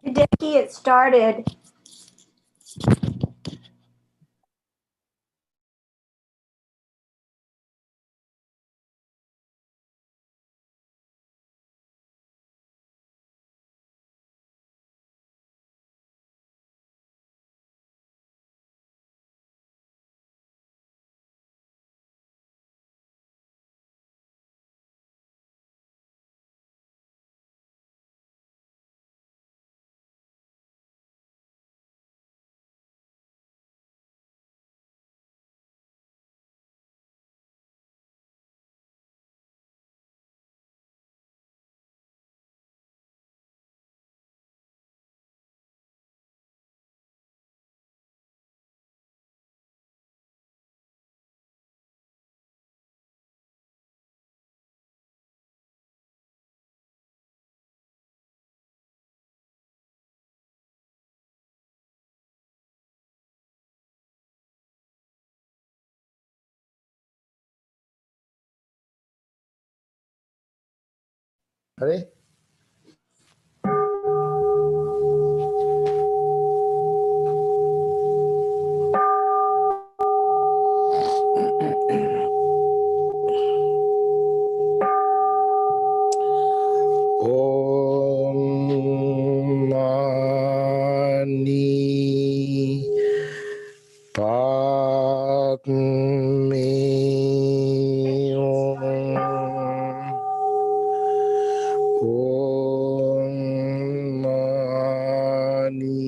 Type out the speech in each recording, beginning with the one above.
Hideki, it started. Hare? Om Mani Padme Hum. Om Mani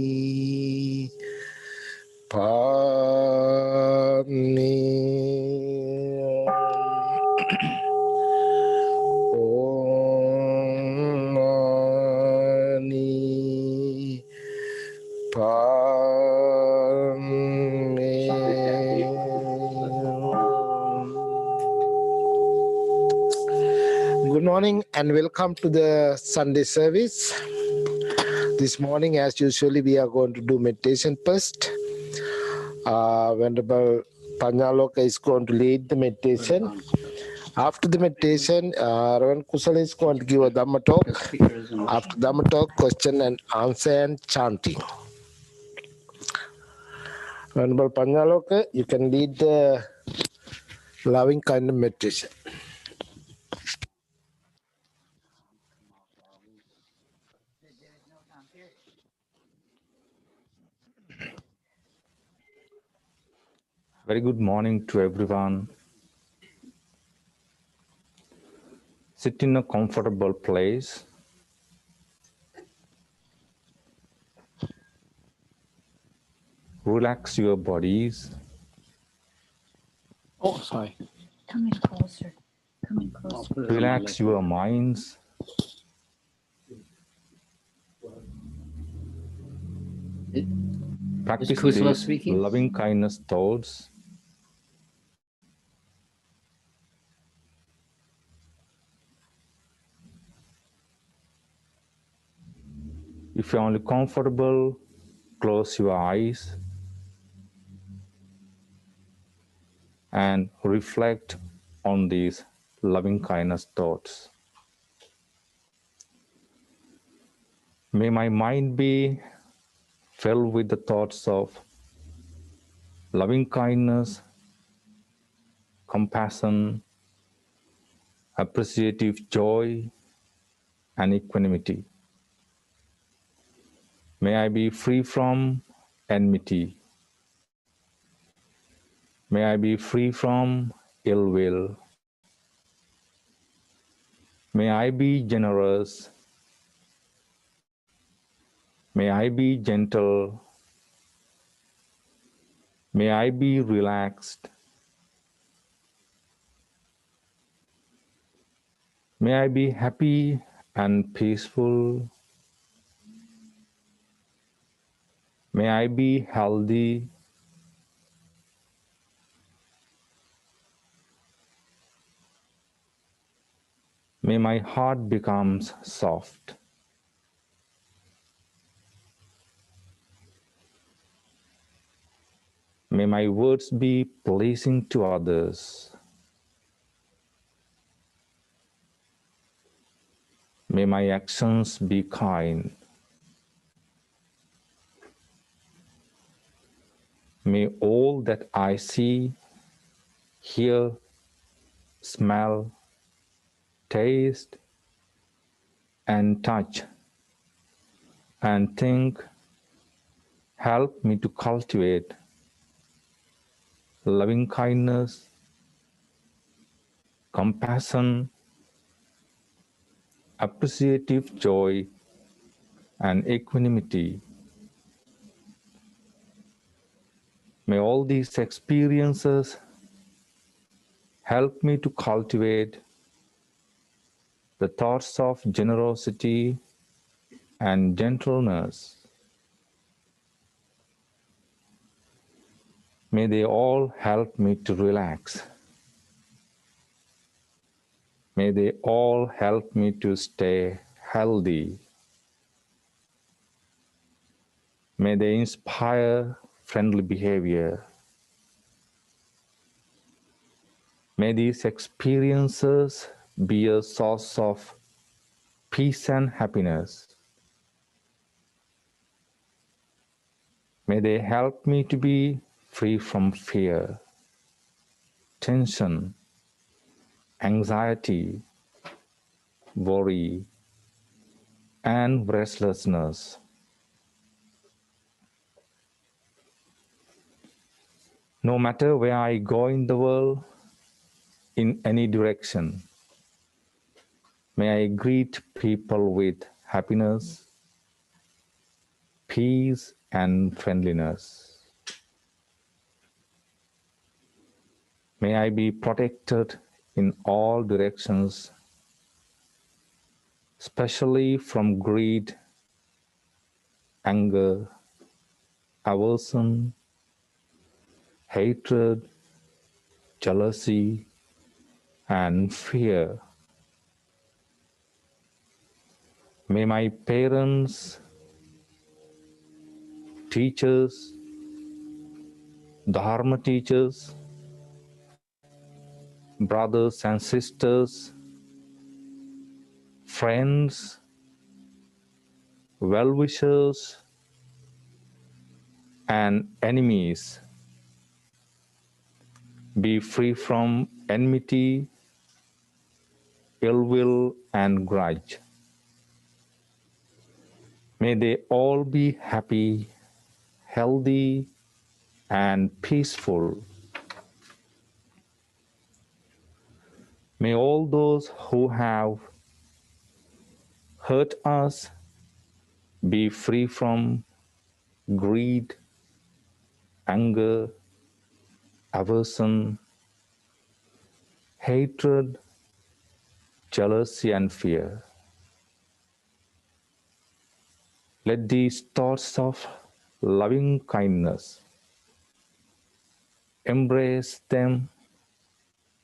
Padme Hum. Om Mani Padme Hum. Good morning and welcome to the Sunday service. This morning, as usually, we are going to do meditation first. Venerable Panyaloka is going to lead the meditation. After the meditation, Reverend Kusala is going to give a Dhamma talk. After Dhamma talk, question and answer and chanting. Venerable Panyaloka, you can lead the loving kind of meditation. Very good morning to everyone. Sit in a comfortable place. Relax your bodies. Oh, sorry. Come in closer. Come in closer. Relax your minds. Practice these loving kindness thoughts. If you're only comfortable, close your eyes and reflect on these loving kindness thoughts. May my mind be filled with the thoughts of loving kindness, compassion, appreciative joy, and equanimity. May I be free from enmity. May I be free from ill will. May I be generous. May I be gentle. May I be relaxed. May I be happy and peaceful. May I be healthy. May my heart become soft. May my words be pleasing to others. May my actions be kind. May all that I see, hear, smell, taste, and touch, and think help me to cultivate loving kindness, compassion, appreciative joy, and equanimity. May all these experiences help me to cultivate the thoughts of generosity and gentleness. May they all help me to relax. May they all help me to stay healthy. May they inspire friendly behavior. May these experiences be a source of peace and happiness. May they help me to be free from fear, tension, anxiety, worry, and restlessness. No matter where I go in the world, in any direction, may I greet people with happiness, peace, and friendliness. May I be protected in all directions, especially from greed, anger, aversion, hatred, jealousy, and fear. May my parents, teachers, Dharma teachers, brothers and sisters, friends, well-wishers, and enemies be free from enmity, ill will, and grudge. May they all be happy, healthy, and peaceful. May all those who have hurt us be free from greed, anger, aversion, hatred, jealousy, and fear. Let these thoughts of loving kindness embrace them,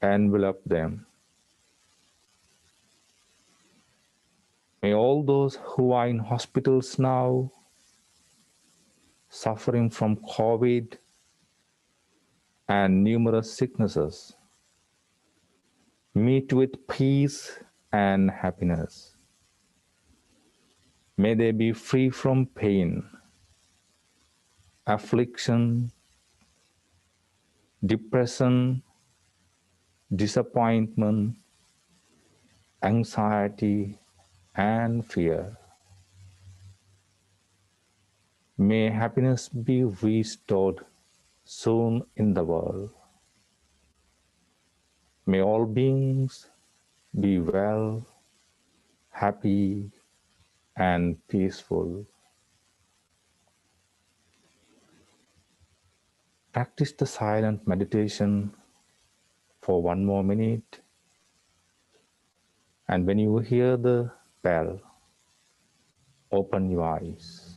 envelop them. May all those who are in hospitals now, suffering from COVID and numerous sicknesses, meet with peace and happiness. May they be free from pain, affliction, depression, disappointment, anxiety, and fear. May happiness be restored soon in the world. May all beings be well, happy, and peaceful. Practice the silent meditation for 1 more minute. And when you hear the bell, open your eyes.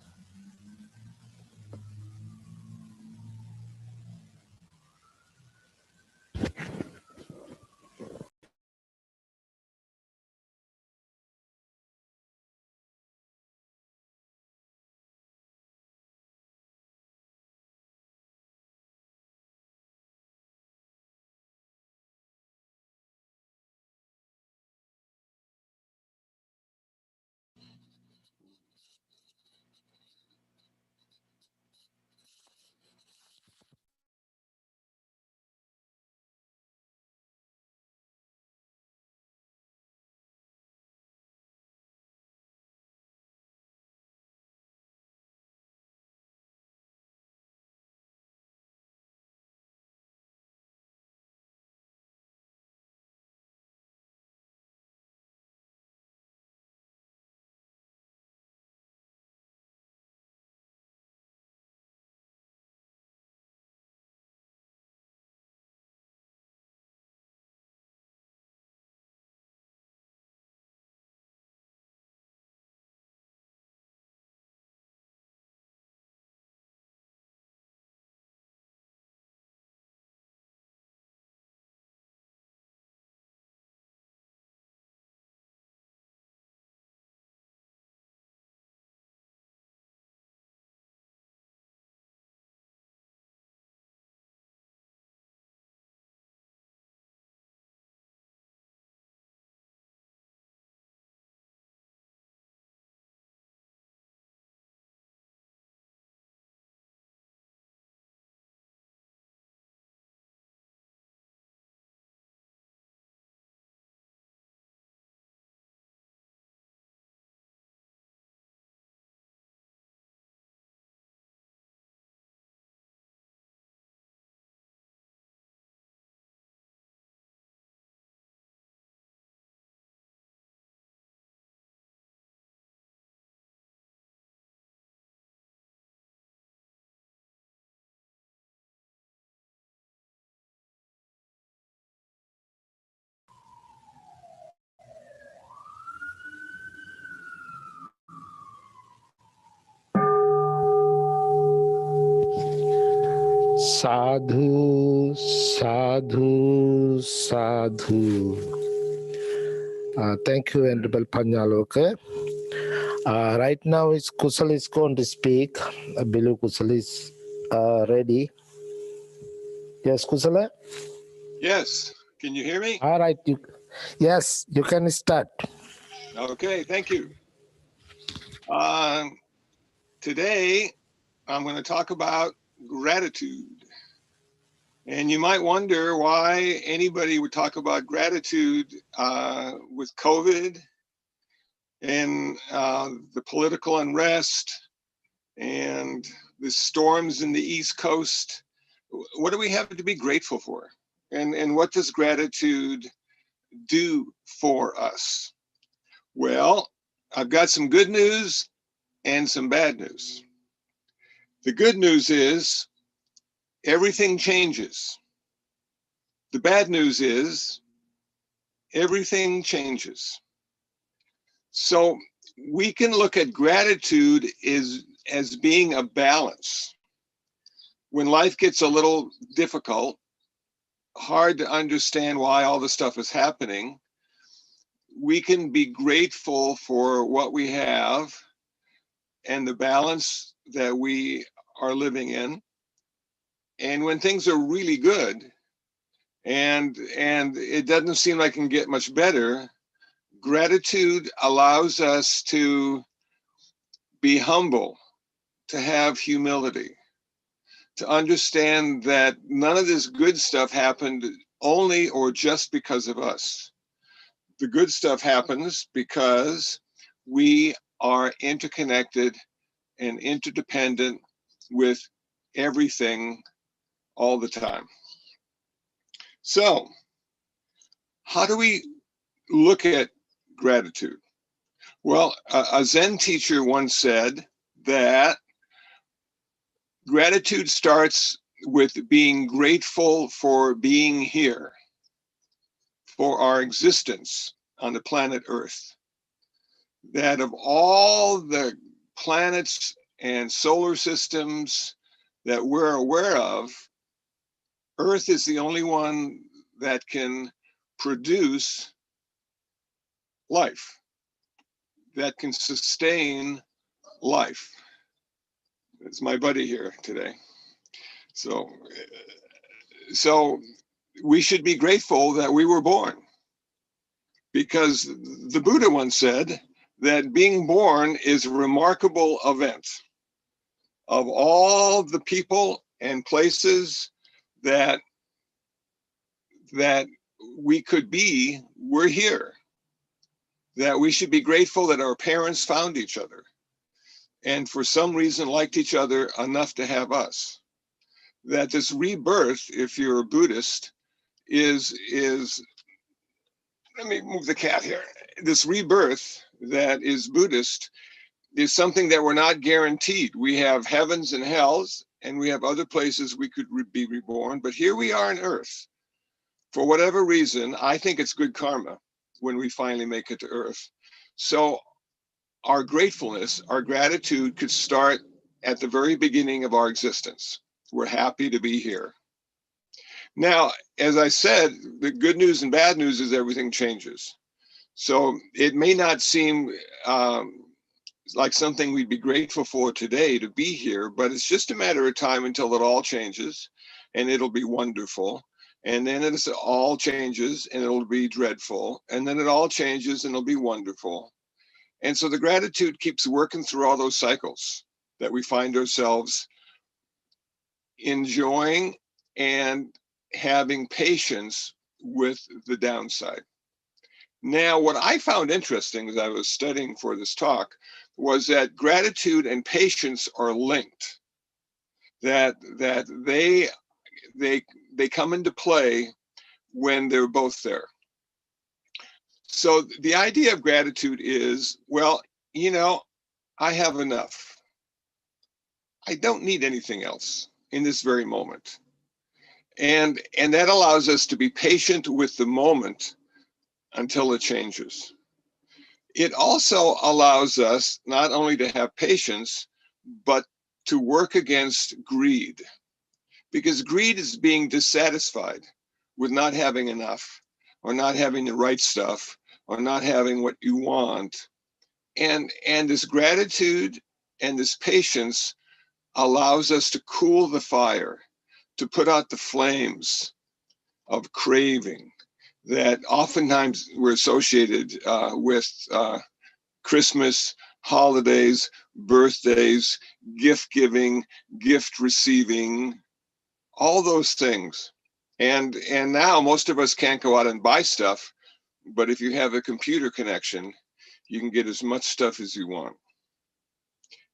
Sadhu, sadhu, sadhu. Thank you, Venerable Panyaloka. Right now, Kusala is going to speak. I believe Kusala is ready. Yes, Kusala? Yes. Can you hear me? All right. Yes, you can start. Okay, thank you. Today, I'm going to talk about gratitude. And you might wonder why anybody would talk about gratitude with COVID and the political unrest and the storms in the East Coast. What do we have to be grateful for? And what does gratitude do for us? Well, I've got some good news and some bad news. The good news is everything changes. The bad news is everything changes. So we can look at gratitude as being a balance. When life gets a little difficult, hard to understand why all this stuff is happening, we can be grateful for what we have and the balance that we are living in. And when things are really good and it doesn't seem like it can get much better, gratitude allows us to be humble, to have humility, to understand that none of this good stuff happened only or just because of us. The good stuff happens because we are interconnected and interdependent with everything all the time. So, how do we look at gratitude? Well, a Zen teacher once said that gratitude starts with being grateful for being here, for our existence on the planet Earth. That of all the planets and solar systems that we're aware of, Earth is the only one that can produce life, that can sustain life. It's my buddy here today. So we should be grateful that we were born, because the Buddha once said that being born is a remarkable event. Of all the people and places that we could be, we're here. That we should be grateful that our parents found each other and for some reason liked each other enough to have us. That this rebirth, if you're a Buddhist, is let me move the cat here. This rebirth that is Buddhist is something that we're not guaranteed. We have heavens and hells, and we have other places we could be reborn, but here we are on Earth. For whatever reason, I think it's good karma when we finally make it to Earth. So our gratefulness, our gratitude could start at the very beginning of our existence. We're happy to be here. Now, as I said, the good news and bad news is everything changes. So it may not seem like something we'd be grateful for today to be here, but it's just a matter of time until it all changes and it'll be wonderful. And then it all changes and it'll be dreadful. And then it all changes and it'll be wonderful. And so the gratitude keeps working through all those cycles that we find ourselves enjoying and having patience with the downside. Now, what I found interesting as I was studying for this talk was that gratitude and patience are linked, that they come into play when they're both there. So the idea of gratitude is, well, you know, I have enough. I don't need anything else in this very moment. And that allows us to be patient with the moment until it changes. It also allows us not only to have patience, but to work against greed. Because greed is being dissatisfied with not having enough, or not having the right stuff, or not having what you want. And this gratitude and this patience allows us to cool the fire, to put out the flames of craving that oftentimes were associated with Christmas, holidays, birthdays, gift giving, gift receiving, all those things. And now most of us can't go out and buy stuff, but if you have a computer connection, you can get as much stuff as you want.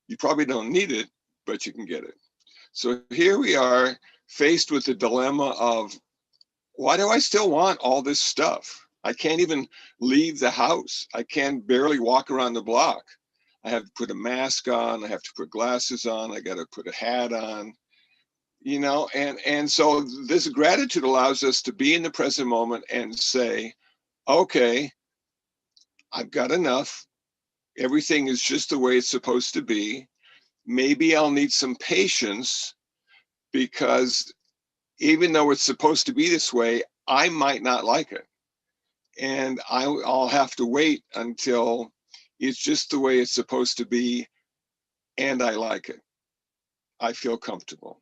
You probably don't need it, but you can get it. So here we are faced with the dilemma of, why do I still want all this stuff? I can't even leave the house. I can barely walk around the block. I have to put a mask on. I have to put glasses on. I got to put a hat on, you know, and so this gratitude allows us to be in the present moment and say, okay, I've got enough. Everything is just the way it's supposed to be. Maybe I'll need some patience, because even though it's supposed to be this way, I might not like it. And I'll have to wait until it's just the way it's supposed to be, and I like it. I feel comfortable.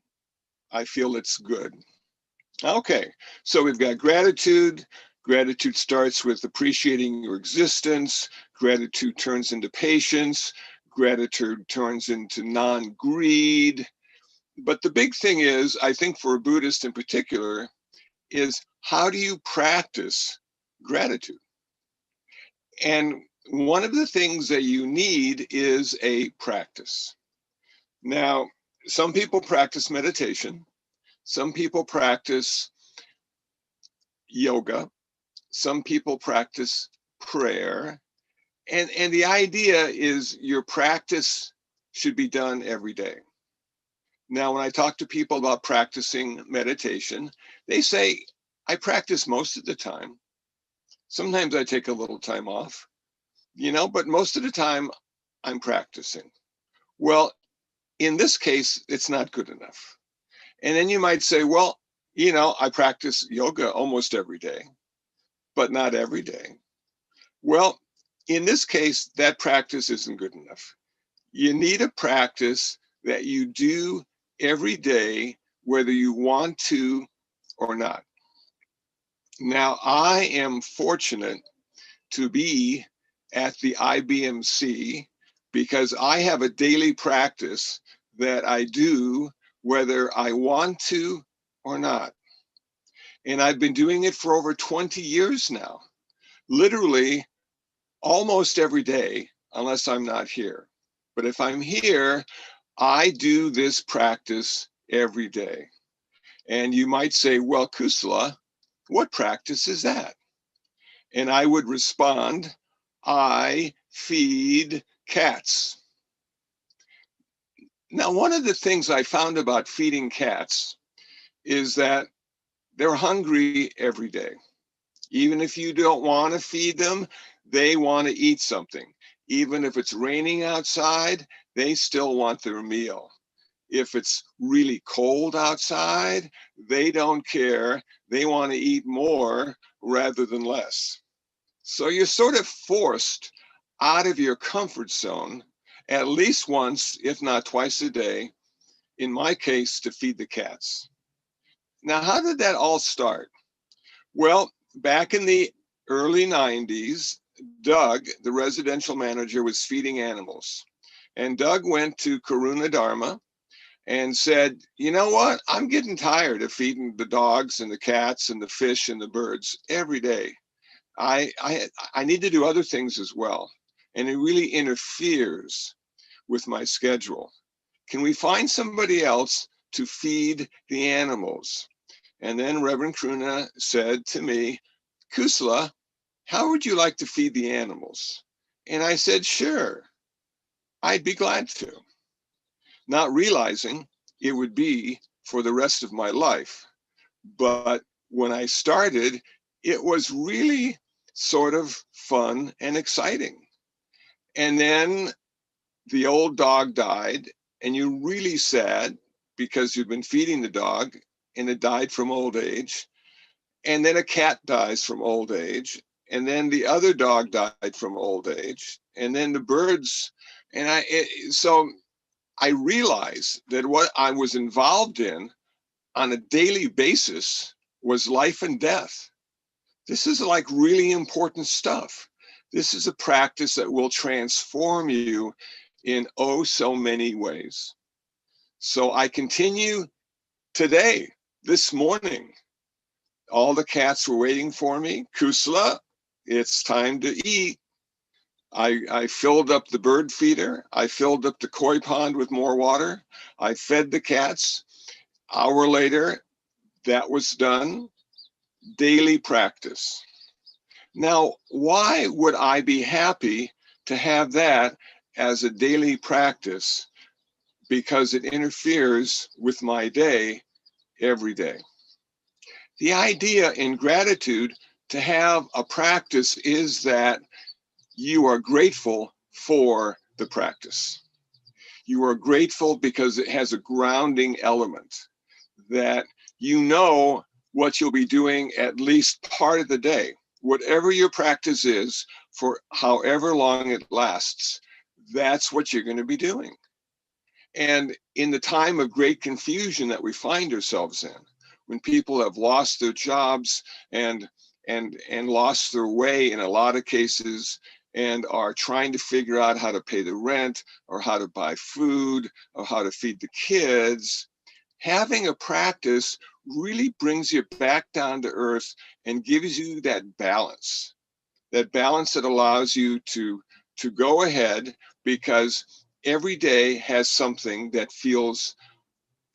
I feel it's good. Okay, so we've got gratitude. Gratitude starts with appreciating your existence. Gratitude turns into patience. Gratitude turns into non-greed. But the big thing is, I think for a Buddhist in particular, is how do you practice gratitude? And one of the things that you need is a practice. Now, some people practice meditation. Some people practice yoga. Some people practice prayer. And the idea is your practice should be done every day. Now, when I talk to people about practicing meditation, they say, I practice most of the time. Sometimes I take a little time off, you know, but most of the time I'm practicing. Well, in this case, it's not good enough. And then you might say, well, you know, I practice yoga almost every day, but not every day. Well, in this case, that practice isn't good enough. You need a practice that you do every day, whether you want to or not. Now, I am fortunate to be at the IBMC because I have a daily practice that I do whether I want to or not. And I've been doing it for over 20 years now, literally almost every day, unless I'm not here. But if I'm here, I do this practice every day. And you might say, well, Kusala, what practice is that? And I would respond, I feed cats. Now, one of the things I found about feeding cats is that they're hungry every day. Even if you don't want to feed them, they want to eat something. Even if it's raining outside, they still want their meal. If it's really cold outside, they don't care. They want to eat more rather than less. So you're sort of forced out of your comfort zone at least once, if not twice a day, in my case, to feed the cats. Now, how did that all start? Well, back in the early 90s, Doug, the residential manager, was feeding animals. And Doug went to Karuna Dharma and said, you know what? I'm getting tired of feeding the dogs and the cats and the fish and the birds every day. I need to do other things as well. And it really interferes with my schedule. Can we find somebody else to feed the animals? And then Reverend Karuna said to me, Kusala, how would you like to feed the animals? And I said, sure, I'd be glad to. Not realizing it would be for the rest of my life. But when I started, it was really sort of fun and exciting. And then the old dog died, and you're really sad because you've been feeding the dog and it died from old age. And then a cat dies from old age. And then the other dog died from old age. And then the birds. So I realized that what I was involved in on a daily basis was life and death. This is like really important stuff. This is a practice that will transform you in oh so many ways. So I continue today, this morning. All the cats were waiting for me. Kusala, it's time to eat. I filled up the bird feeder. I filled up the koi pond with more water. I fed the cats. Hour later, that was done. Daily practice. Now, why would I be happy to have that as a daily practice? Because it interferes with my day every day. The idea in gratitude to have a practice is that you are grateful for the practice. You are grateful because it has a grounding element that you know what you'll be doing at least part of the day. Whatever your practice is, for however long it lasts, that's what you're going to be doing. And in the time of great confusion that we find ourselves in, when people have lost their jobs and lost their way in a lot of cases and are trying to figure out how to pay the rent or how to buy food or how to feed the kids, having a practice really brings you back down to earth and gives you that balance that allows you to go ahead, because every day has something that feels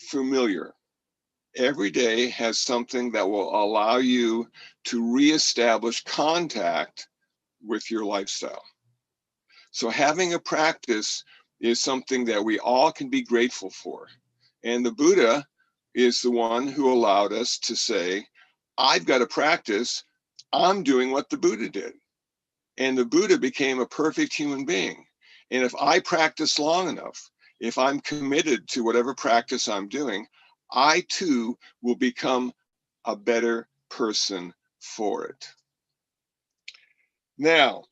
familiar. Every day has something that will allow you to reestablish contact with your lifestyle. So having a practice is something that we all can be grateful for. And the Buddha is the one who allowed us to say, I've got a practice, I'm doing what the Buddha did. And the Buddha became a perfect human being. And if I practice long enough, if I'm committed to whatever practice I'm doing, I too will become a better person for it. Now,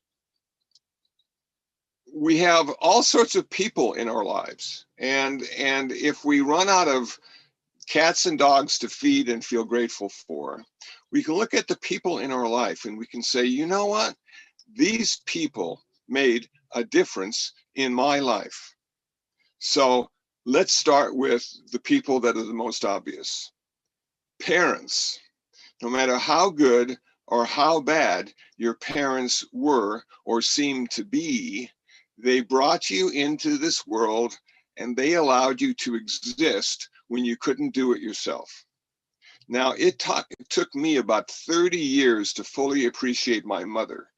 we have all sorts of people in our lives. And if we run out of cats and dogs to feed and feel grateful for, we can look at the people in our life and we can say, you know what? These people made a difference in my life. So let's start with the people that are the most obvious. Parents. No matter how good or how bad your parents were or seem to be, they brought you into this world and they allowed you to exist when you couldn't do it yourself. Now, it took me about 30 years to fully appreciate my mother,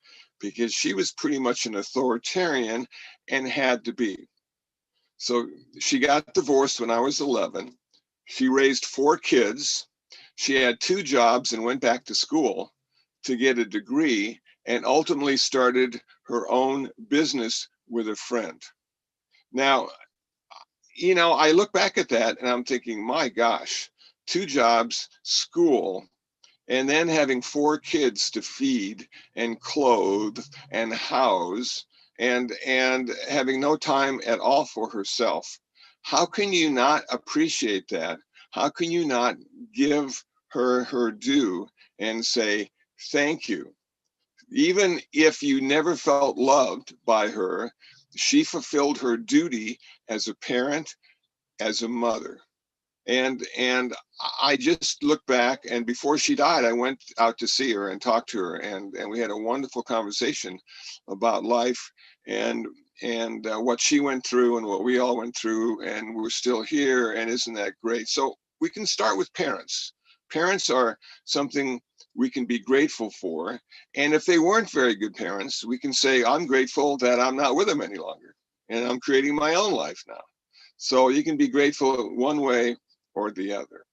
because she was pretty much an authoritarian and had to be. So she got divorced when I was 11. She raised 4 kids. She had 2 jobs and went back to school to get a degree, and ultimately started her own business with a friend. Now, you know, I look back at that and I'm thinking, my gosh, 2 jobs, school, and then having 4 kids to feed and clothe and house, and having no time at all for herself. How can you not appreciate that? How can you not give her her due and say, thank you? Even if you never felt loved by her, she fulfilled her duty as a parent, as a mother. And I just look back, and before she died, I went out to see her and talked to her, and we had a wonderful conversation about life and what she went through and what we all went through, and we're still here, and isn't that great? So we can start with parents. Parents are something we can be grateful for, and if they weren't very good parents, we can say, I'm grateful that I'm not with them any longer, and I'm creating my own life now. So you can be grateful one way or the other.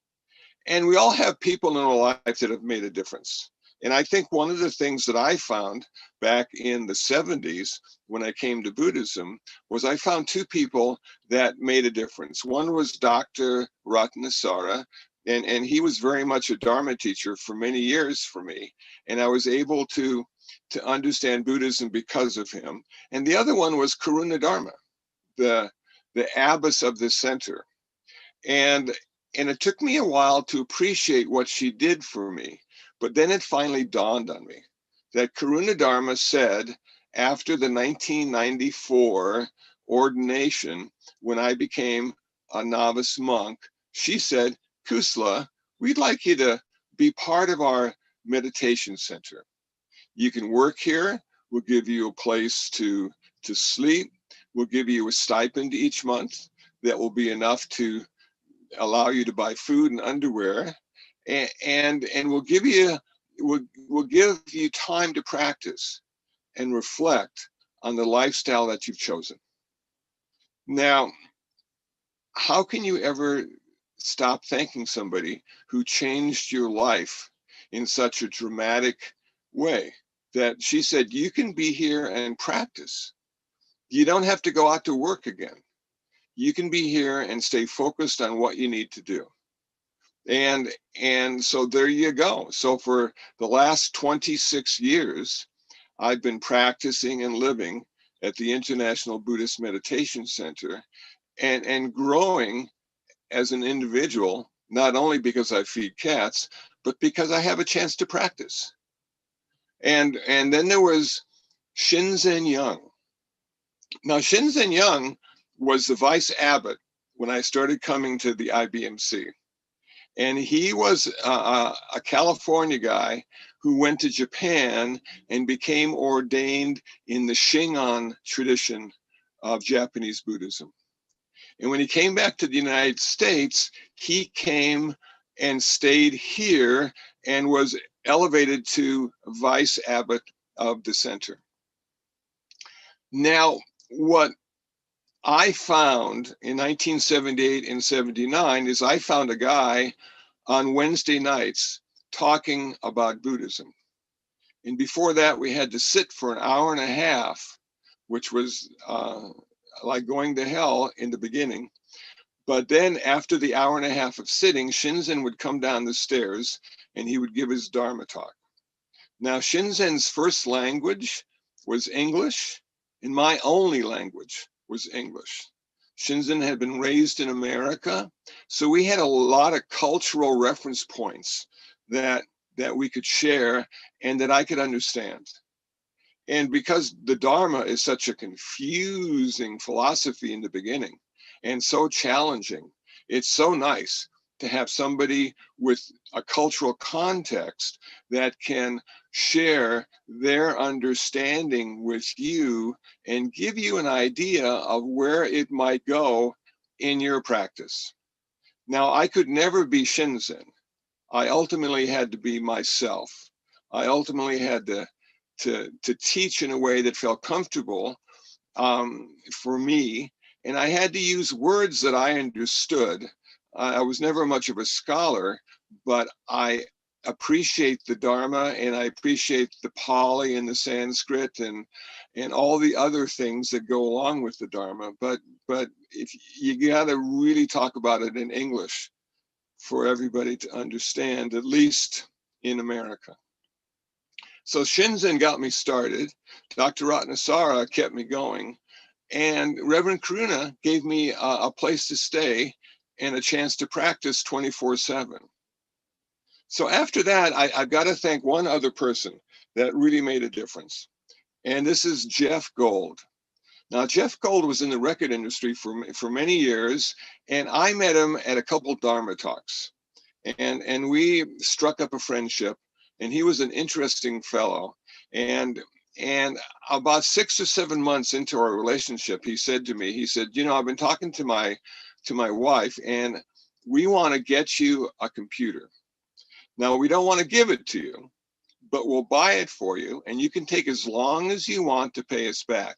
And we all have people in our life that have made a difference. And I think one of the things that I found back in the 70s when I came to Buddhism was I found two people that made a difference. One was Dr. Ratnasara, and he was very much a Dharma teacher for many years for me. And I was able to understand Buddhism because of him. And the other one was Karuna Dharma, the abbess of the center. And it took me a while to appreciate what she did for me. But then it finally dawned on me that Karuna Dharma said after the 1994 ordination, when I became a novice monk, she said, Kusala, we'd like you to be part of our meditation center. You can work here. We'll give you a place to sleep. We'll give you a stipend each month that will be enough to allow you to buy food and underwear, and we'll give you time to practice and reflect on the lifestyle that you've chosen. Now, how can you ever stop thanking somebody who changed your life in such a dramatic way that she said, you can be here and practice. You don't have to go out to work again. You can be here and stay focused on what you need to do. And so there you go. So for the last 26 years, I've been practicing and living at the International Buddhist Meditation Center and growing as an individual, not only because I feed cats, but because I have a chance to practice. And then there was Shinzen Young. Now, Shinzen Young was the vice abbot when I started coming to the IBMC. And he was a California guy who went to Japan and became ordained in the Shingon tradition of Japanese Buddhism. And when he came back to the United States, he came and stayed here and was elevated to vice abbot of the center. Now, what I found in 1978 and 79 is I found a guy on Wednesday nights talking about Buddhism. And before that, we had to sit for an hour and a half, which was like going to hell in the beginning. But then after the hour and a half of sitting, Shinzen would come down the stairs and he would give his Dharma talk. Now, Shinzen's first language was English, and my only language was English. Shinzen had been raised in America, so we had a lot of cultural reference points that we could share and that I could understand. And because the Dharma is such a confusing philosophy in the beginning and so challenging, it's so nice to have somebody with a cultural context that can share their understanding with you and give you an idea of where it might go in your practice. Now, I could never be Shinzen. I ultimately had to be myself. I ultimately had to teach in a way that felt comfortable for me, and I had to use words that I understood. I was never much of a scholar, but I appreciate the Dharma and I appreciate the Pali and the Sanskrit and all the other things that go along with the Dharma. But if you got to really talk about it in English for everybody to understand, at least in America. So Shinzen got me started. Dr. Ratnasara kept me going. And Reverend Karuna gave me a place to stay and a chance to practice 24/7. So after that, I've got to thank one other person that really made a difference. And this is Jeff Gold. Now, Jeff Gold was in the record industry for many years, and I met him at a couple Dharma talks. And we struck up a friendship, and he was an interesting fellow. And about 6 or 7 months into our relationship, he said to me, he said, you know, I've been talking to my wife, and we want to get you a computer. Now, we don't want to give it to you, but we'll buy it for you, and you can take as long as you want to pay us back.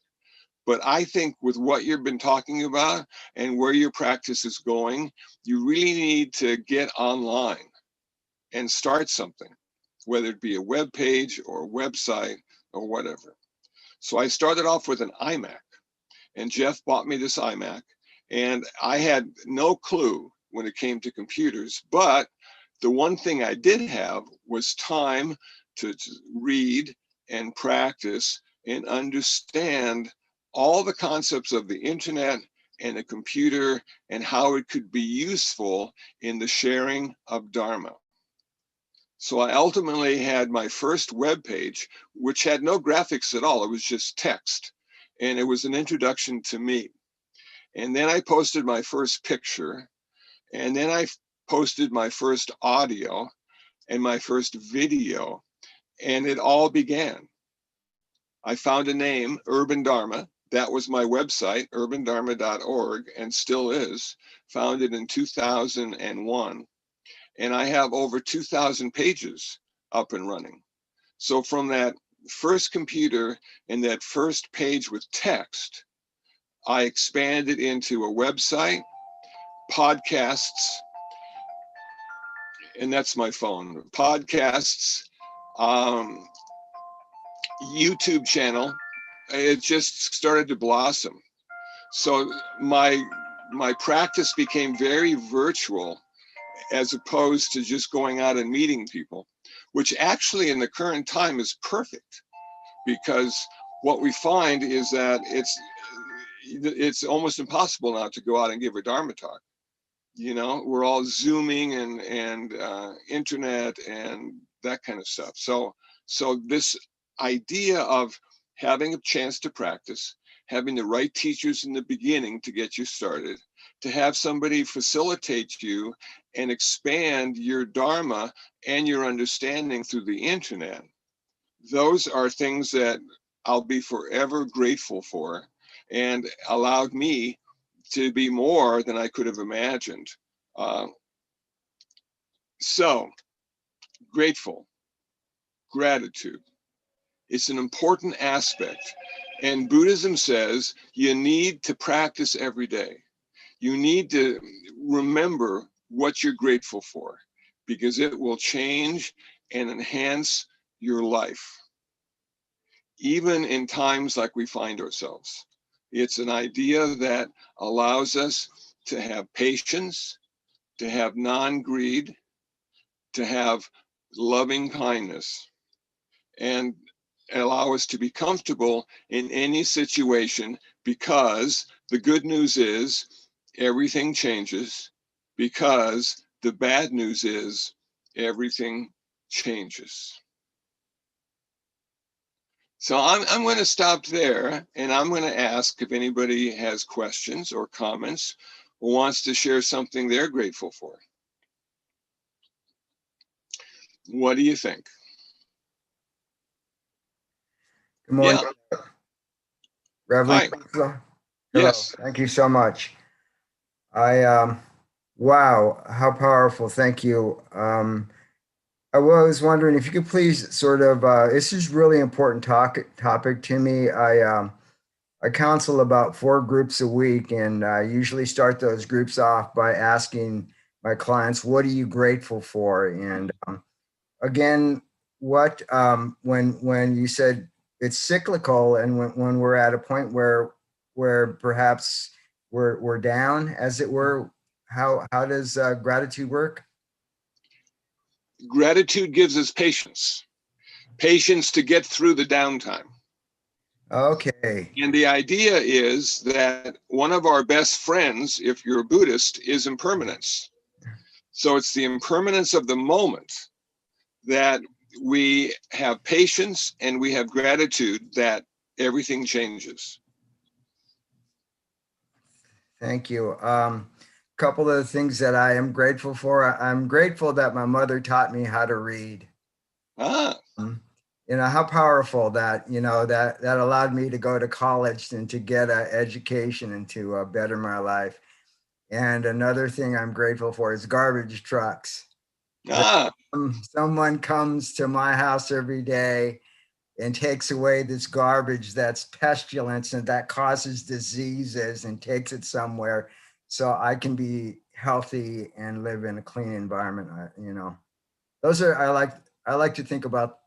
But I think with what you've been talking about and where your practice is going, you really need to get online and start something whether it be a web page or a website or whatever. So I started off with an iMac, and Jeff bought me this iMac, and I had no clue when it came to computers, but the one thing I did have was time to read and practice and understand all the concepts of the internet and a computer and how it could be useful in the sharing of Dharma. So I ultimately had my first web page, which had no graphics at all. It was just text, and it was an introduction to me. And then I posted my first picture, and then I posted my first audio and my first video, and it all began. I found a name, Urban Dharma. That was my website, urbandharma.org, and still is, founded in 2001. And I have over 2,000 pages up and running. So from that first computer and that first page with text, I expanded into a website, podcasts, and that's my phone, podcasts, YouTube channel. It just started to blossom. So my practice became very virtual, as opposed to just going out and meeting people, which actually in the current time is perfect, because what we find is that it's almost impossible now to go out and give a Dharma talk. You know, we're all Zooming and internet and that kind of stuff. So this idea of having a chance to practice, having the right teachers in the beginning to get you started, to have somebody facilitate you and expand your Dharma and your understanding through the internet, those are things that I'll be forever grateful for, and allowed me to be more than I could have imagined. So, grateful, gratitude. It's an important aspect. And Buddhism says you need to practice every day. You need to remember what you're grateful for, because it will change and enhance your life, even in times like we find ourselves. It's an idea that allows us to have patience, to have non-greed, to have loving kindness, and allow us to be comfortable in any situation, because the good news is everything changes, because the bad news is everything changes. So I'm going to stop there, and I'm going to ask if anybody has questions or comments or wants to share something they're grateful for. What do you think? Good morning, Yeah. Reverend. Hi. Hello. Yes. Thank you so much. Wow, how powerful. Thank you. I was wondering if you could please sort of, this is really important topic to me. I counsel about 4 groups a week, and I usually start those groups off by asking my clients, what are you grateful for? And again, what when you said it's cyclical, and when we're at a point where perhaps we're down, as it were, how does gratitude work? Gratitude gives us patience to get through the downtime. Okay. And the idea is that one of our best friends, if you're a Buddhist, is impermanence. So it's the impermanence of the moment that we have patience and we have gratitude that everything changes. Thank you. Couple of the things that I am grateful for. I'm grateful that my mother taught me how to read. You know, how powerful that, you know, that allowed me to go to college and to get an education and to better my life. And another thing I'm grateful for is garbage trucks. Someone comes to my house every day and takes away this garbage that's pestilence and that causes diseases, and takes it somewhere so I can be healthy and live in a clean environment. You know, those are, I like I like to think about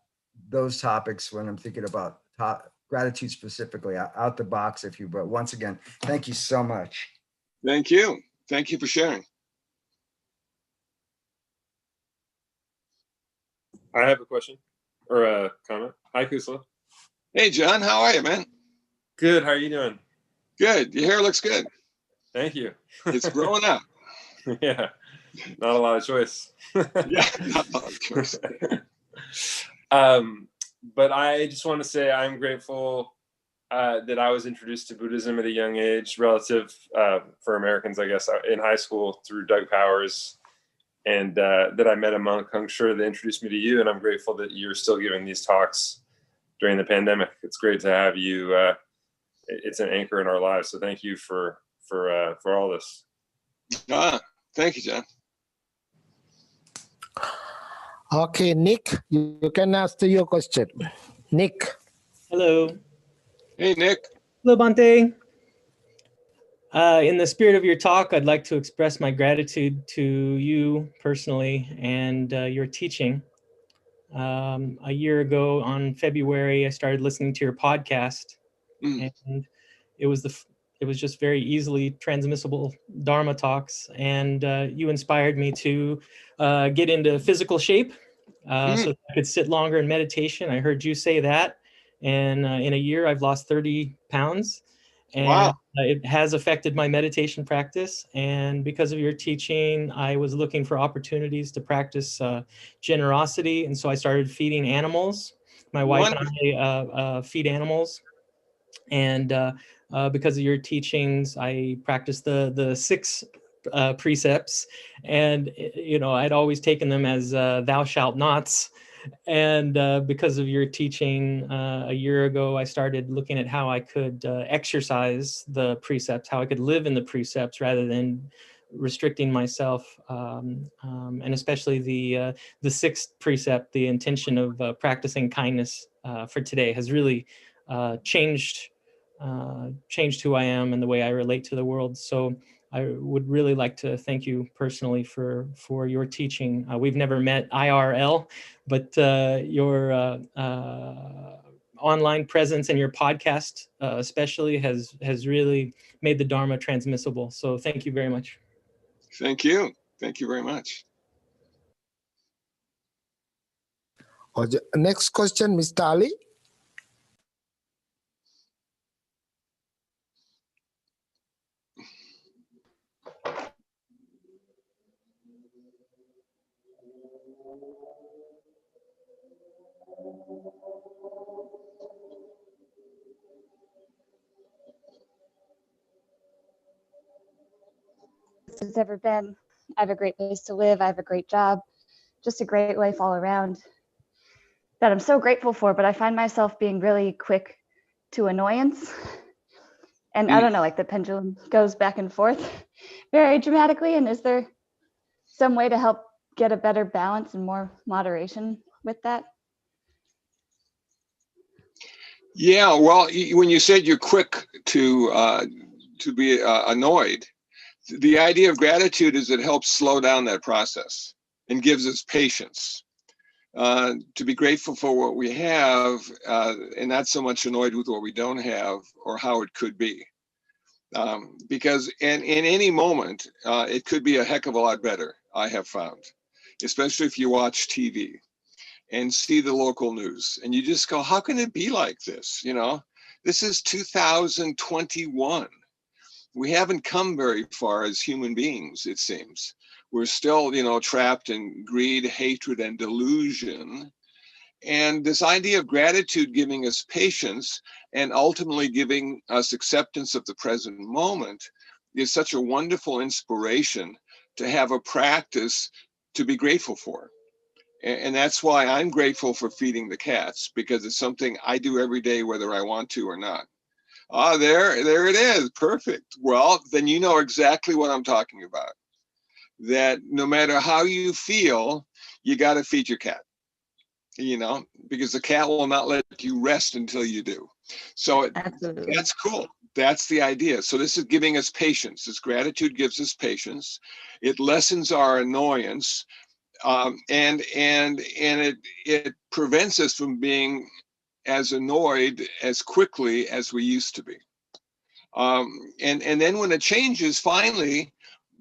those topics when I'm thinking about gratitude specifically, out the box, if you will. Once again, thank you so much. Thank you. Thank you for sharing. I have a question or a comment. Hi, Kusala. Hey, John, how are you, man? Good. How are you doing? Good. Your hair looks good. Thank you. It's growing up. Yeah, not a lot of choice. Yeah, not a lot of choice. But I just want to say I'm grateful that I was introduced to Buddhism at a young age, relative for Americans, I guess, in high school through Doug Powers, and that I met a monk, Hung Sure, that introduced me to you. And I'm grateful that you're still giving these talks during the pandemic. It's great to have you. It's an anchor in our lives. So thank you for all this. Thank you, John. Okay, Nick, you can ask your question. Nick. Hello. Hey, Nick. Hello, Bhante. In the spirit of your talk, I'd like to express my gratitude to you personally and your teaching. A year ago on February, I started listening to your podcast, and it was just very easily transmissible Dharma talks, and you inspired me to get into physical shape so that I could sit longer in meditation. I heard you say that, and in a year I've lost 30 pounds, and wow. It has affected my meditation practice. And because of your teaching, I was looking for opportunities to practice generosity, and so I started feeding animals. My wife and I feed animals, and because of your teachings, I practiced the 6 precepts, and I'd always taken them as thou shalt nots. And because of your teaching a year ago, I started looking at how I could exercise the precepts, how I could live in the precepts rather than restricting myself, and especially the 6th precept, the intention of practicing kindness for today, has really changed who I am and the way I relate to the world. So I would really like to thank you personally for your teaching. We've never met IRL, but your online presence and your podcast especially has really made the Dharma transmissible. So thank you very much. Thank you. Thank you very much. Next question, Mr. Ali. Has ever been. I have a great place to live. I have a great job, just a great life all around that I'm so grateful for. But I find myself being really quick to annoyance. And I don't know, like the pendulum goes back and forth very dramatically. And is there some way to help get a better balance and more moderation with that? Yeah, well, when you said you're quick to be annoyed, the idea of gratitude is it helps slow down that process and gives us patience to be grateful for what we have and not so much annoyed with what we don't have or how it could be. Because in any moment, it could be a heck of a lot better, I have found, especially if you watch TV and see the local news and you just go, how can it be like this? This is 2021. We haven't come very far as human beings, it seems. We're still, trapped in greed, hatred, and delusion. And this idea of gratitude giving us patience and ultimately giving us acceptance of the present moment is such a wonderful inspiration to have a practice to be grateful for. And that's why I'm grateful for feeding the cats, because it's something I do every day, whether I want to or not. There it is. Perfect. Well, then you know exactly what I'm talking about. That no matter how you feel, you got to feed your cat, because the cat will not let you rest until you do. So that's cool. That's the idea. So this is giving us patience. This gratitude gives us patience. It lessens our annoyance. it prevents us from being as annoyed as quickly as we used to be. And then when it changes, finally,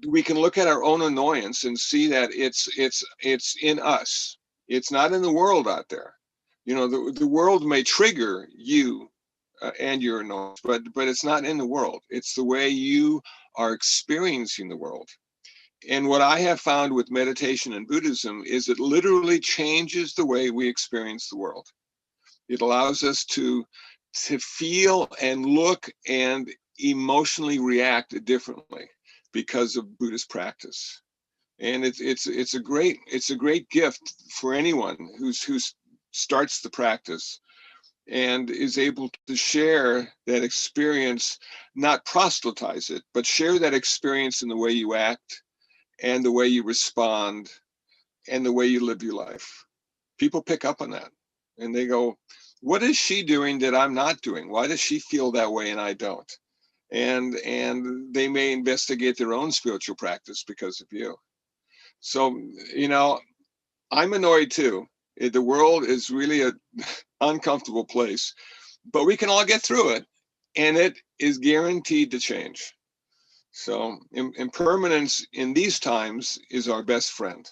we can look at our own annoyance and see that it's in us. It's not in the world out there. You know, the world may trigger you and your annoyance, but it's not in the world. It's the way you are experiencing the world. And what I have found with meditation and Buddhism is it literally changes the way we experience the world. It allows us to feel and look and emotionally react differently because of Buddhist practice. And it's a great gift for anyone who starts the practice and is able to share that experience, not proselytize it, but share that experience in the way you act and the way you respond and the way you live your life. People pick up on that and they go, what is she doing that I'm not doing? Why does she feel that way and I don't? And they may investigate their own spiritual practice because of you. So, you know, I'm annoyed too. The world is really an uncomfortable place, but we can all get through it, and it is guaranteed to change. So impermanence in these times is our best friend.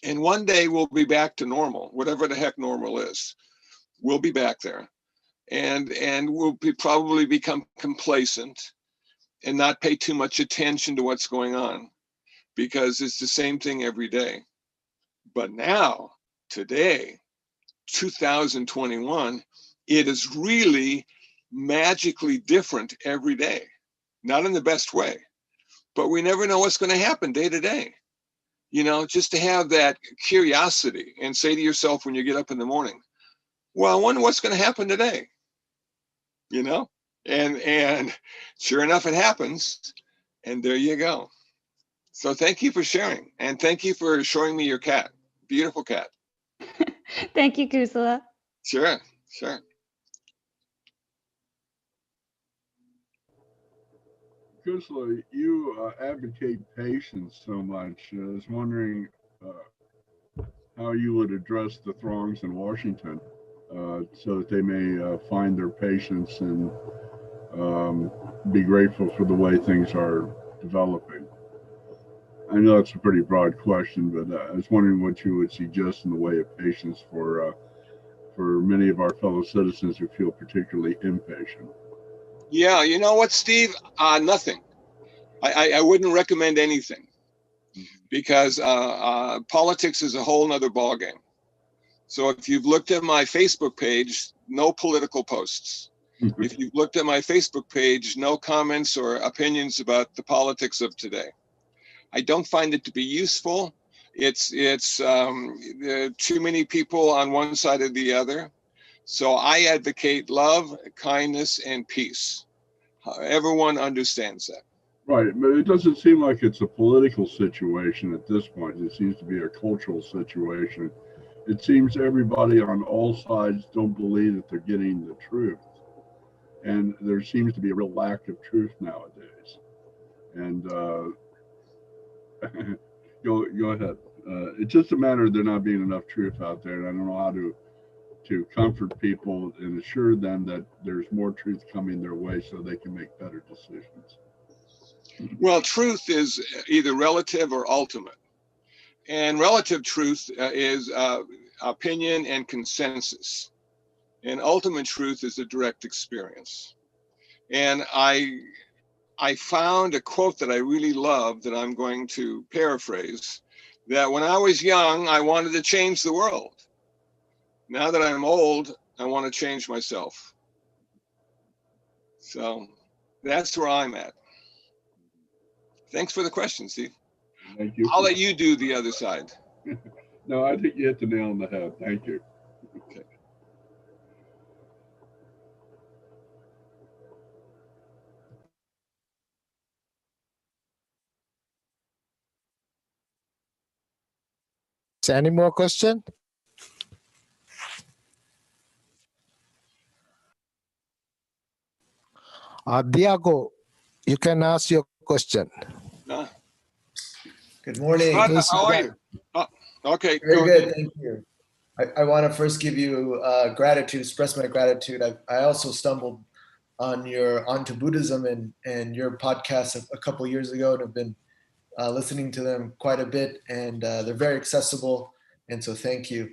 And one day we'll be back to normal, whatever the heck normal is. We'll be back there. And we'll probably become complacent and not pay too much attention to what's going on, because it's the same thing every day. But now, today, 2021, it is really magically different every day. Not in the best way, but we never know what's going to happen day to day. You know, just to have that curiosity and say to yourself when you get up in the morning, well, I wonder what's going to happen today, you know? And sure enough, it happens. And there you go. So thank you for sharing. And thank you for showing me your cat. Beautiful cat. Thank you, Kusala. Sure, sure. Kusala, you advocate patience so much. I was wondering how you would address the throngs in Washington so that they may find their patience and be grateful for the way things are developing. I know it's a pretty broad question, but I was wondering what you would suggest in the way of patience for many of our fellow citizens who feel particularly impatient. Yeah, you know what, Steve? Nothing. I wouldn't recommend anything, because politics is a whole nother ballgame. So if you've looked at my Facebook page, no political posts. If you've looked at my Facebook page, no comments or opinions about the politics of today. I don't find it to be useful. It's too many people on one side or the other. So I advocate love, kindness, and peace. Everyone understands that. Right, but it doesn't seem like it's a political situation at this point. It seems to be a cultural situation. It seems everybody on all sides don't believe that they're getting the truth. And there seems to be a real lack of truth nowadays. And go ahead. It's just a matter of there not being enough truth out there. And I don't know how to comfort people and assure them that there's more truth coming their way so they can make better decisions. Well, truth is either relative or ultimate. And relative truth is opinion and consensus. And ultimate truth is a direct experience. And I found a quote that I really love that I'm going to paraphrase, that when I was young, I wanted to change the world. Now that I'm old, I want to change myself. So that's where I'm at. Thanks for the question, Steve. Thank you. I'll let you do the other side. No, I think you hit the nail on the head. Thank you. Okay. Any more question? Diago, you can ask your question. Good morning. Shraddha, how are you? Oh, okay. Very go good, ahead. thank you. I want to first give you gratitude, express my gratitude. I also stumbled onto Buddhism and your podcast a couple years ago, and have been listening to them quite a bit, and they're very accessible. And so thank you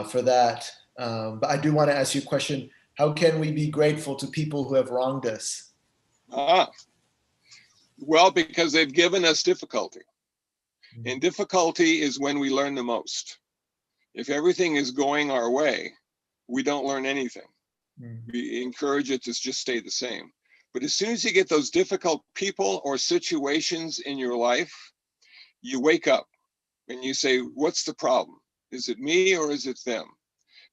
for that. But I do want to ask you a question. How can we be grateful to people who have wronged us? Well, because they've given us difficulty. And difficulty is when we learn the most. If everything is going our way, we don't learn anything. We encourage it to just stay the same. But as soon as you get those difficult people or situations in your life, you wake up and you say, what's the problem? Is it me or is it them?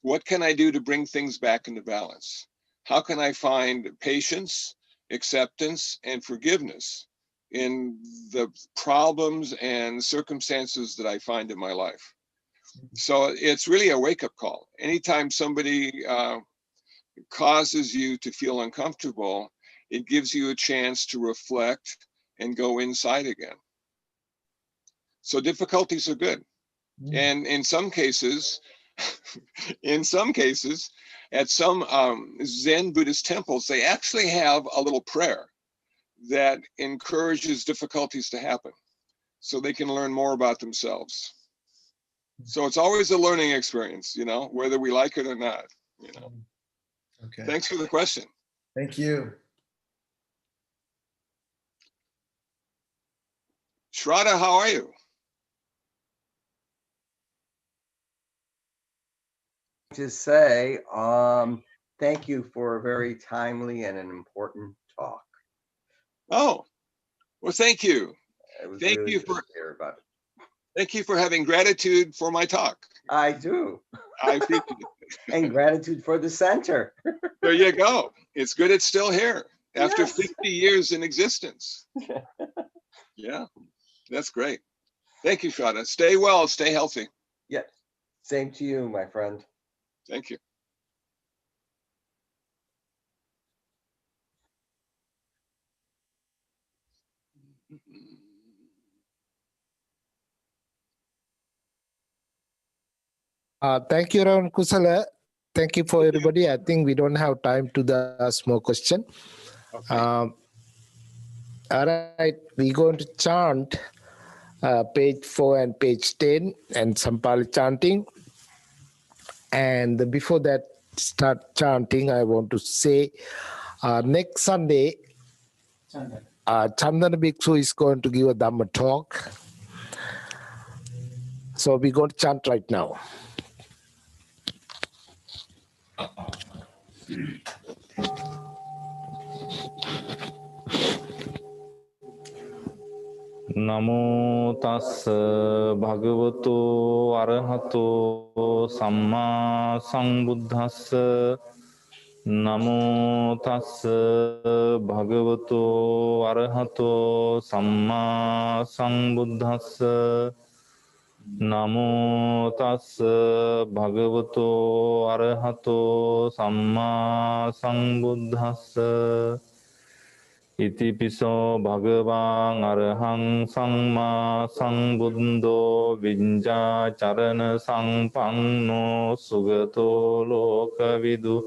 What can I do to bring things back into balance? How can I find patience, acceptance, and forgiveness in the problems and circumstances that I find in my life? So it's really a wake-up call. Anytime somebody causes you to feel uncomfortable, it gives you a chance to reflect and go inside again. So difficulties are good. And in some cases, at some Zen Buddhist temples, they actually have a little prayer that encourages difficulties to happen so they can learn more about themselves. So it's always a learning experience, you know, whether we like it or not, you know. Okay. Thanks for the question. Thank you. Shraddha, how are you? To say thank you for a very timely and an important talk. Oh, well, thank you. Thank Really you good for to hear about it. Thank you for having gratitude for my talk. I do. I appreciate it. And gratitude for the center. There you go. It's good it's still here after Yes. 50 years in existence. Yeah, that's great. Thank you, Shraddha. Stay well, stay healthy. Yes. Same to you, my friend. Thank you. Thank you, Ram Kusala. Thank you for everybody. I think we don't have time to ask more question. Okay. All right, we're going to chant page 4 and page 10 and some Pali chanting. And before that start chanting, I want to say next Sunday, Chanting Bhikshu is going to give a Dhamma talk. So we're going to chant right now. Namo tassa bhagavato arahato samma sambuddhassa. Namo tassa bhagavato arahato samma sambuddhassa. Namo tassa bhagavato arahato samma sambuddhassa. Iti piso bhagavan arahang samma sambuddho vinja charana sampanno sugato lokavidu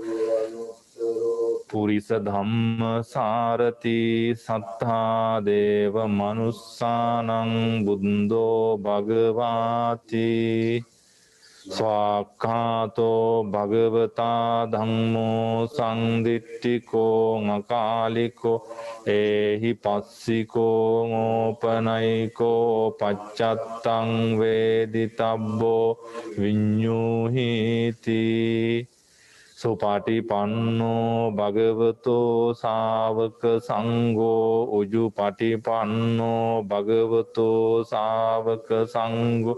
purisa dhamma sarati sattha deva manussanang buddho bhagavati Swakato bhagavata dhammo sangdittiko ngakaliko ehi passiko ngopanaiko paccattang veditabbo vinyuhiti Supatipanno bhagavato savaka sangho ujupatipanno bhagavato savaka sangho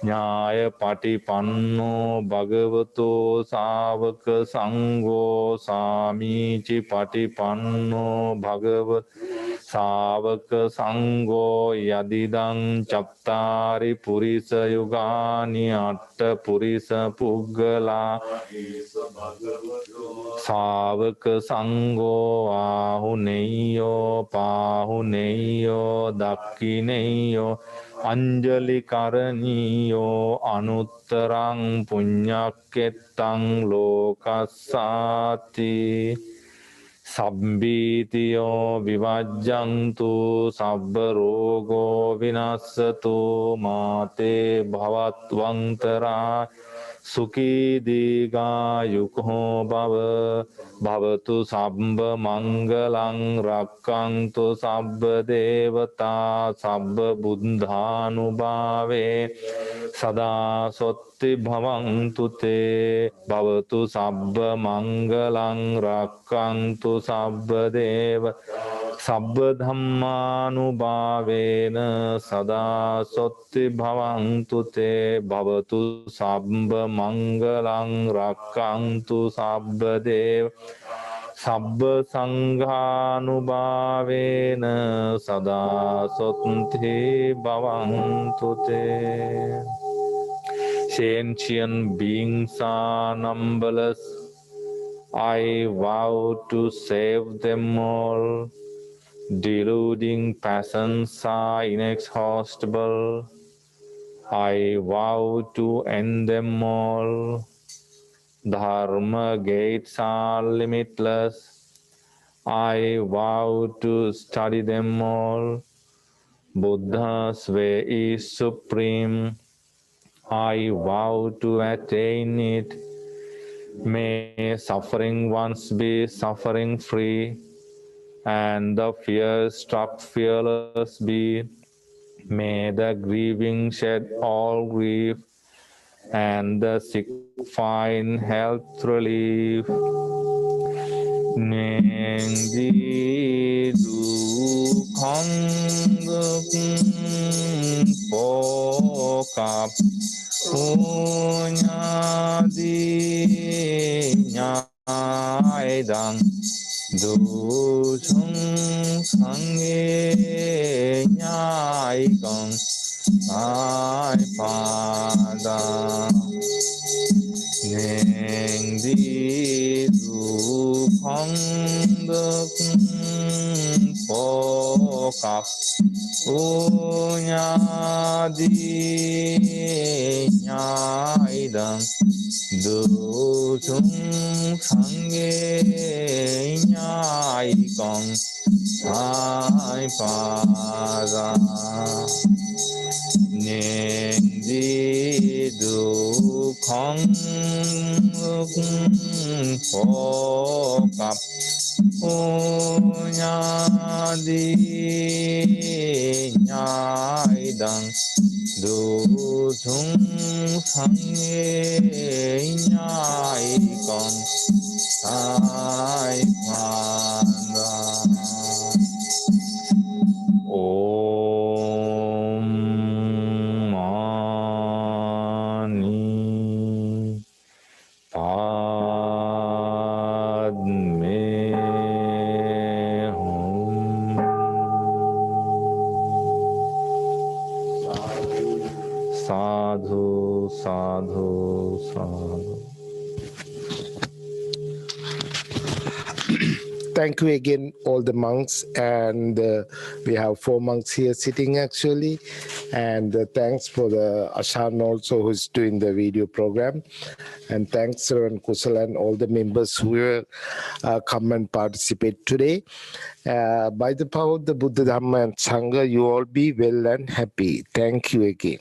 Nyaya patipanno bhagavato savaka sangho Samici patipanno bhagavato Sāvaka Sangho Yadidang Chaptari Purisa Yugani Atta Purisa Puggala Sāvaka Sangho Ahuneyo Pahuneyo Dakkineyo Anjali Karaniyo Anuttarang Punyakettang Lokasati Sabbitiyo Vivajjantu Sabbarogo Vinassatu Mate Bhavatvantara Sukhi Diga Yukho Bhava Bhavatu Sabba Mangalang Rakkantu Sabba Devata Sabba Buddhanubhave Sada Sotti Bhavantu Te Bhavatu Sabba Mangalang Rakkantu Sabba Deva Sabba Dhammanubhavena Sada Sotti Bhavantu Te Bhavatu Sabba Mangalang Rakkantu Sabba Deva Sabba Sanghanubhavena Sada Sotti Bhavantu Te. Sentient beings are numberless. I vow to save them all. Deluding passions are inexhaustible. I vow to end them all. Dharma gates are limitless. I vow to study them all. Buddha's way is supreme. I vow to attain it. May suffering ones be suffering free, and the fear-struck fearless be. May the grieving shed all grief, and the sick find health relief. Nengdi dukhang pokap punyadi nyaidang duchung sangye nyaikang ai pada Nengdi dukhang pokap punyadi nyaidang duchung sangye nyaikang ai pada Nengdi dukhang pokap punyadi nyaidang duchung sangye nyaikang ai pada Om Mani Padme Hum Sadhu, sadhu, sadhu. Thank you again, all the monks, and we have 4 monks here sitting actually, and thanks for the Ashan also who's doing the video program, and thanks Sir and Kusala and all the members who will come and participate today. By the power of the Buddha Dhamma and Sangha, you all be well and happy. Thank you again.